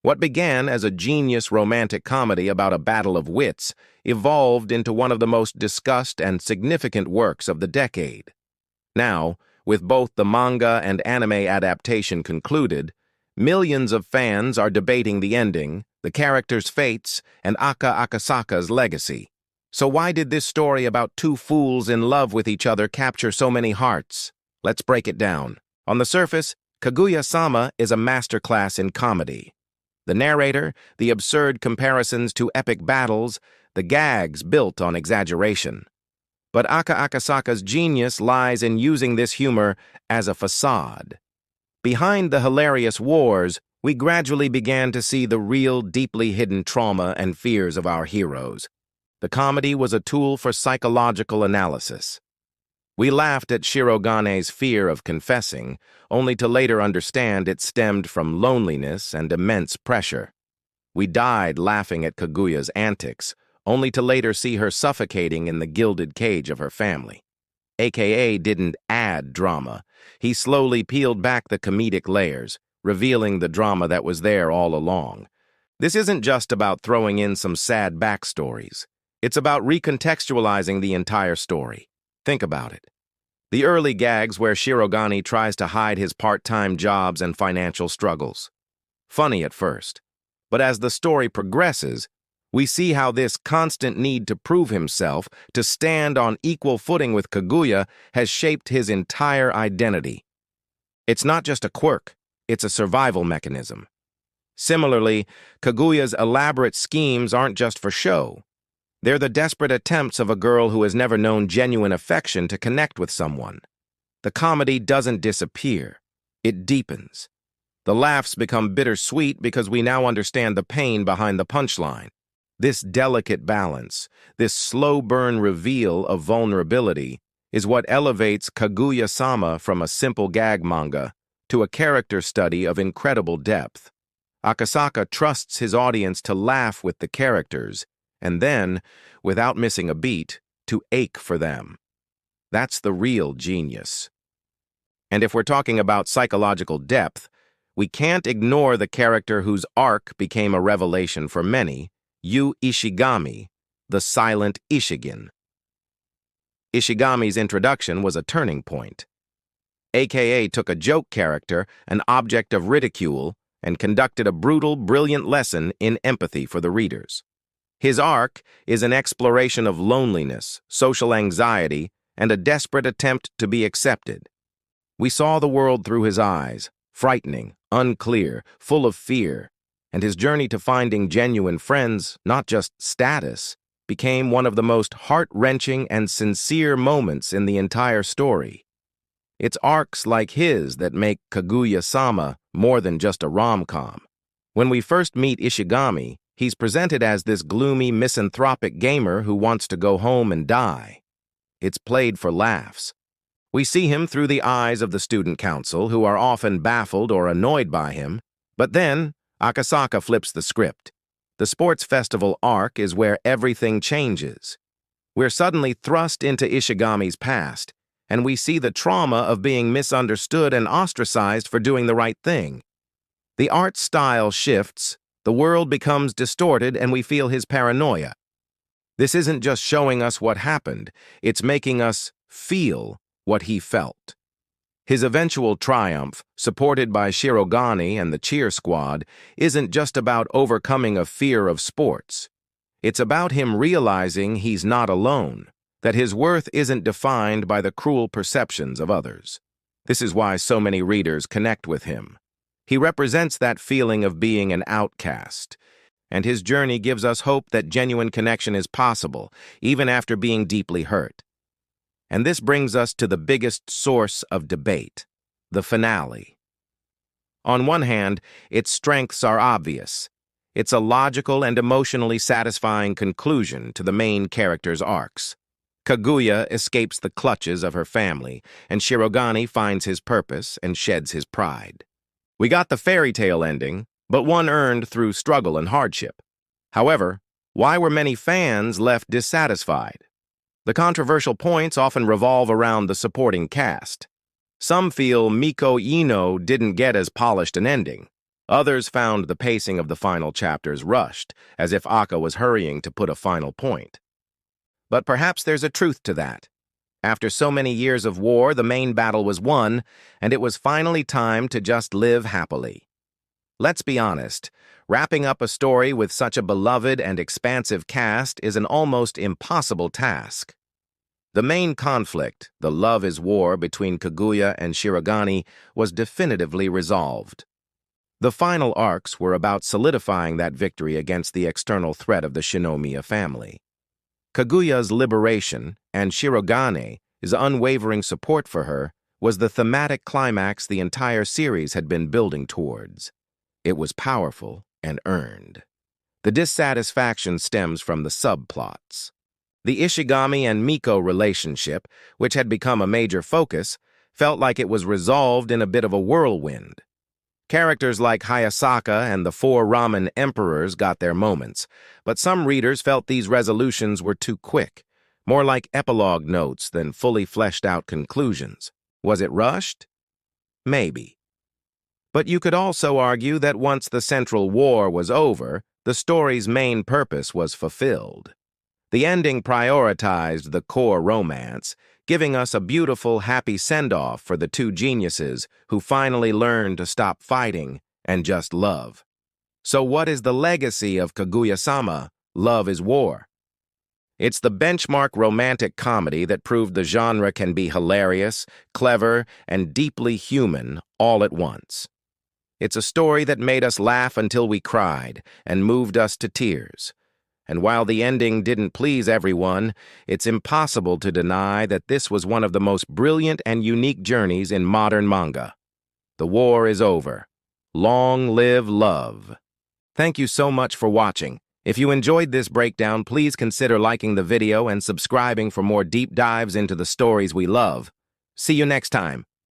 What began as a genius romantic comedy about a battle of wits evolved into one of the most discussed and significant works of the decade. Now, with both the manga and anime adaptation concluded, millions of fans are debating the ending, the characters' fates, and Akasaka's legacy. So why did this story about two fools in love with each other capture so many hearts? Let's break it down. On the surface, Kaguya-sama is a masterclass in comedy. The narrator, the absurd comparisons to epic battles, the gags built on exaggeration. But Akasaka's genius lies in using this humor as a facade. Behind the hilarious wars, we gradually began to see the real, deeply hidden trauma and fears of our heroes. The comedy was a tool for psychological analysis. We laughed at Shirogane's fear of confessing, only to later understand it stemmed from loneliness and immense pressure. We died laughing at Kaguya's antics, only to later see her suffocating in the gilded cage of her family. AKA didn't add drama. He slowly peeled back the comedic layers, revealing the drama that was there all along. This isn't just about throwing in some sad backstories. It's about recontextualizing the entire story. Think about it. The early gags where Shirogane tries to hide his part-time jobs and financial struggles. Funny at first, but as the story progresses, we see how this constant need to prove himself, to stand on equal footing with Kaguya, has shaped his entire identity. It's not just a quirk, it's a survival mechanism. Similarly, Kaguya's elaborate schemes aren't just for show. They're the desperate attempts of a girl who has never known genuine affection to connect with someone. The comedy doesn't disappear. It deepens. The laughs become bittersweet because we now understand the pain behind the punchline. This delicate balance, this slow-burn reveal of vulnerability, is what elevates Kaguya-sama from a simple gag manga to a character study of incredible depth. Akasaka trusts his audience to laugh with the characters, and then, without missing a beat, to ache for them. That's the real genius. And if we're talking about psychological depth, we can't ignore the character whose arc became a revelation for many, Yu Ishigami, the silent Ishigen. Ishigami's introduction was a turning point. AKA took a joke character, an object of ridicule, and conducted a brutal, brilliant lesson in empathy for the readers. His arc is an exploration of loneliness, social anxiety, and a desperate attempt to be accepted. We saw the world through his eyes, frightening, unclear, full of fear, and his journey to finding genuine friends, not just status, became one of the most heart-wrenching and sincere moments in the entire story. It's arcs like his that make Kaguya-sama more than just a rom-com. When we first meet Ishigami, he's presented as this gloomy, misanthropic gamer who wants to go home and die. It's played for laughs. We see him through the eyes of the student council, who are often baffled or annoyed by him, but then Akasaka flips the script. The sports festival arc is where everything changes. We're suddenly thrust into Ishigami's past, and we see the trauma of being misunderstood and ostracized for doing the right thing. The art style shifts, the world becomes distorted, and we feel his paranoia. This isn't just showing us what happened, it's making us feel what he felt. His eventual triumph, supported by Shirogane and the cheer squad, isn't just about overcoming a fear of sports. It's about him realizing he's not alone, that his worth isn't defined by the cruel perceptions of others. This is why so many readers connect with him. He represents that feeling of being an outcast, and his journey gives us hope that genuine connection is possible, even after being deeply hurt. And this brings us to the biggest source of debate, the finale. On one hand, its strengths are obvious. It's a logical and emotionally satisfying conclusion to the main character's arcs. Kaguya escapes the clutches of her family, and Shirogane finds his purpose and sheds his pride. We got the fairy tale ending, but one earned through struggle and hardship. However, why were many fans left dissatisfied? The controversial points often revolve around the supporting cast. Some feel Miko Ino didn't get as polished an ending. Others found the pacing of the final chapters rushed, as if Akka was hurrying to put a final point. But perhaps there's a truth to that. After so many years of war, the main battle was won, and it was finally time to just live happily. Let's be honest, wrapping up a story with such a beloved and expansive cast is an almost impossible task. The main conflict, the love is war between Kaguya and Shirogane, was definitively resolved. The final arcs were about solidifying that victory against the external threat of the Shinomiya family. Kaguya's liberation and Shirogane's unwavering support for her was the thematic climax the entire series had been building towards. It was powerful and earned. The dissatisfaction stems from the subplots. The Ishigami and Miko relationship, which had become a major focus, felt like it was resolved in a bit of a whirlwind. Characters like Hayasaka and the four ramen emperors got their moments, but some readers felt these resolutions were too quick, more like epilogue notes than fully fleshed-out conclusions. Was it rushed? Maybe. But you could also argue that once the Central War was over, the story's main purpose was fulfilled. The ending prioritized the core romance, giving us a beautiful, happy send-off for the two geniuses who finally learned to stop fighting and just love. So what is the legacy of Kaguya-sama, Love is War? It's the benchmark romantic comedy that proved the genre can be hilarious, clever, and deeply human all at once. It's a story that made us laugh until we cried and moved us to tears. And while the ending didn't please everyone, it's impossible to deny that this was one of the most brilliant and unique journeys in modern manga. The war is over. Long live love. Thank you so much for watching. If you enjoyed this breakdown, please consider liking the video and subscribing for more deep dives into the stories we love. See you next time.